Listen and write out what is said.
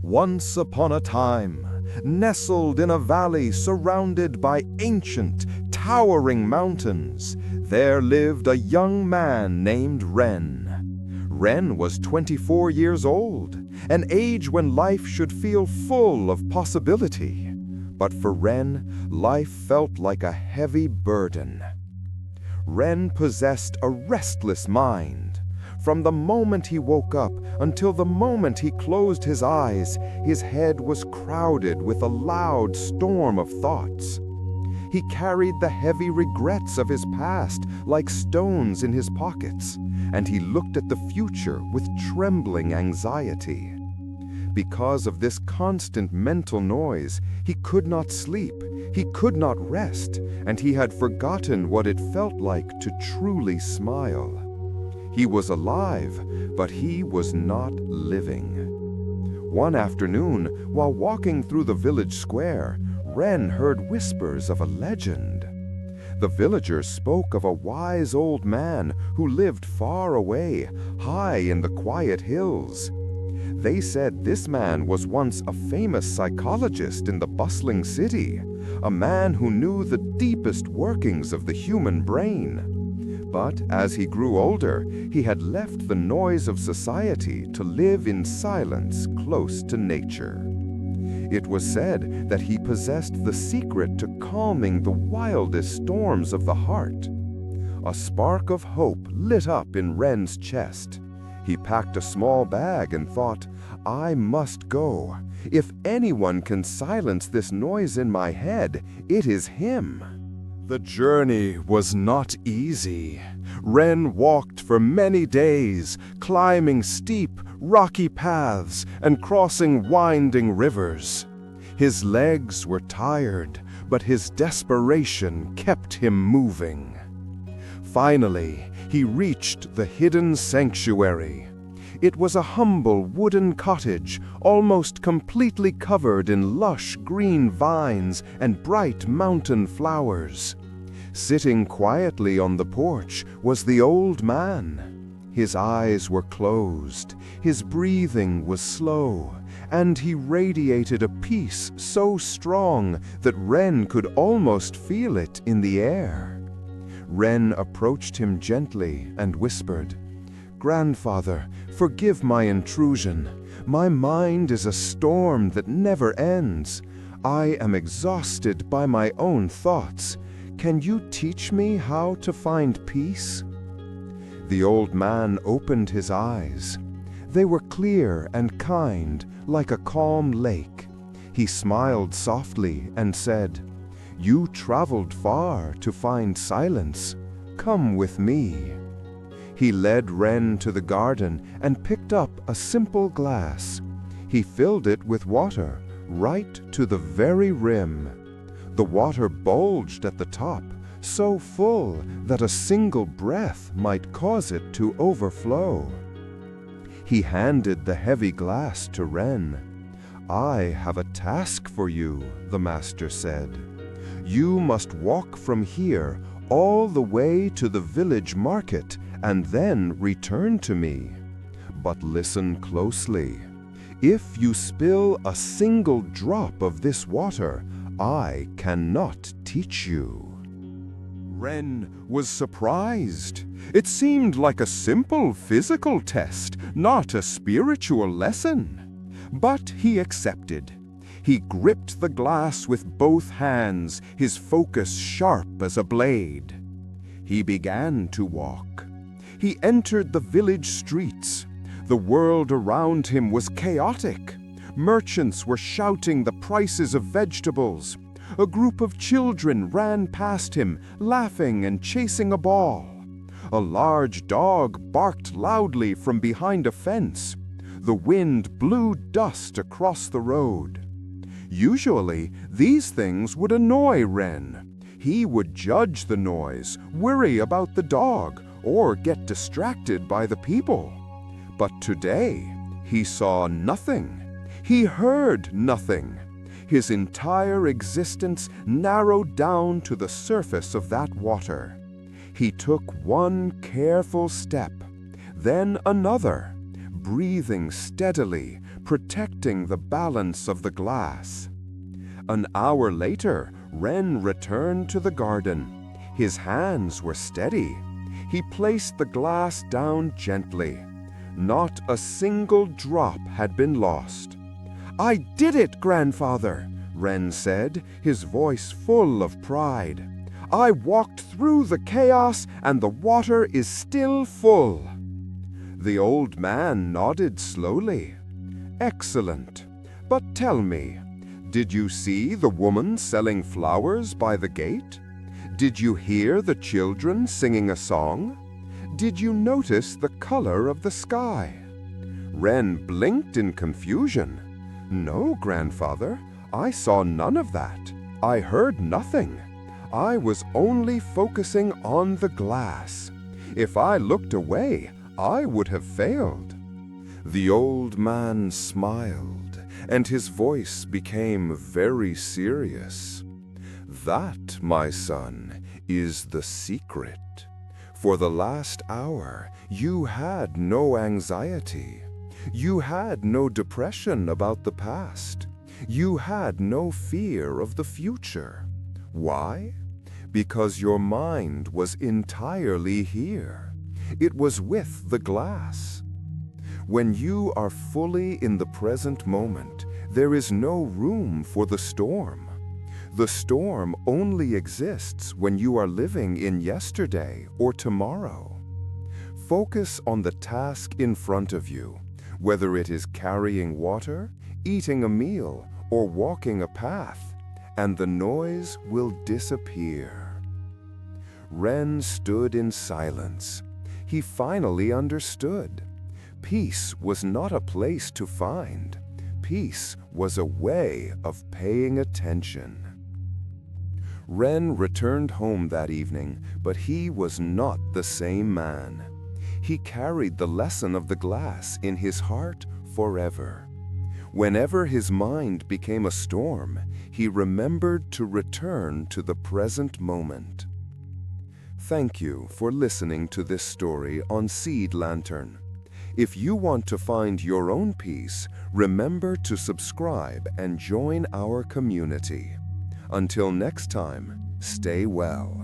Once upon a time, nestled in a valley surrounded by ancient, towering mountains, there lived a young man named Ren. Ren was 24 years old, an age when life should feel full of possibility. But for Ren, life felt like a heavy burden. Ren possessed a restless mind. From the moment he woke up until the moment he closed his eyes, his head was crowded with a loud storm of thoughts. He carried the heavy regrets of his past like stones in his pockets, and he looked at the future with trembling anxiety. Because of this constant mental noise, he could not sleep, he could not rest, and he had forgotten what it felt like to truly smile. He was alive, but he was not living. One afternoon, while walking through the village square, Ren heard whispers of a legend. The villagers spoke of a wise old man who lived far away, high in the quiet hills. They said this man was once a famous psychologist in the bustling city, a man who knew the deepest workings of the human brain. But as he grew older, he had left the noise of society to live in silence close to nature. It was said that he possessed the secret to calming the wildest storms of the heart. A spark of hope lit up in Ren's chest. He packed a small bag and thought, "I must go. If anyone can silence this noise in my head, it is him." The journey was not easy. Ren walked for many days, climbing steep, rocky paths and crossing winding rivers. His legs were tired, but his desperation kept him moving. Finally, he reached the hidden sanctuary. It was a humble wooden cottage, almost completely covered in lush green vines and bright mountain flowers. Sitting quietly on the porch was the old man. His eyes were closed, his breathing was slow, and he radiated a peace so strong that Ren could almost feel it in the air. Ren approached him gently and whispered, "Grandfather, forgive my intrusion. My mind is a storm that never ends. I am exhausted by my own thoughts. Can you teach me how to find peace?" The old man opened his eyes. They were clear and kind, like a calm lake. He smiled softly and said, "You traveled far to find silence. Come with me." He led Ren to the garden and picked up a simple glass. He filled it with water, right to the very rim. The water bulged at the top, so full that a single breath might cause it to overflow. He handed the heavy glass to Ren. "I have a task for you," the master said. "You must walk from here all the way to the village market and then return to me. But listen closely. If you spill a single drop of this water, I cannot teach you." Ren was surprised. It seemed like a simple physical test, not a spiritual lesson. But he accepted. He gripped the glass with both hands, his focus sharp as a blade. He began to walk. He entered the village streets. The world around him was chaotic. Merchants were shouting the prices of vegetables. A group of children ran past him, laughing and chasing a ball. A large dog barked loudly from behind a fence. The wind blew dust across the road. Usually, these things would annoy Ren. He would judge the noise, worry about the dog, or get distracted by the people. But today, he saw nothing. He heard nothing. His entire existence narrowed down to the surface of that water. He took one careful step, then another, breathing steadily, protecting the balance of the glass. An hour later, Wren returned to the garden. His hands were steady. He placed the glass down gently. Not a single drop had been lost. "I did it, grandfather," Wren said, his voice full of pride. "I walked through the chaos and the water is still full." The old man nodded slowly. "Excellent. But tell me, did you see the woman selling flowers by the gate? Did you hear the children singing a song? Did you notice the color of the sky?" Wren blinked in confusion. "No, grandfather, I saw none of that. I heard nothing. I was only focusing on the glass. If I looked away, I would have failed." The old man smiled, and his voice became very serious. "That, my son, is the secret. For the last hour, you had no anxiety. You had no depression about the past. You had no fear of the future. Why? Because your mind was entirely here. It was with the glass. When you are fully in the present moment, there is no room for the storm. The storm only exists when you are living in yesterday or tomorrow. Focus on the task in front of you, whether it is carrying water, eating a meal, or walking a path, and the noise will disappear." Wren stood in silence. He finally understood. Peace was not a place to find. Peace was a way of paying attention. Wren returned home that evening, but he was not the same man. He carried the lesson of the glass in his heart forever. Whenever his mind became a storm, he remembered to return to the present moment. Thank you for listening to this story on Seed Lantern. If you want to find your own peace, remember to subscribe and join our community. Until next time, stay well.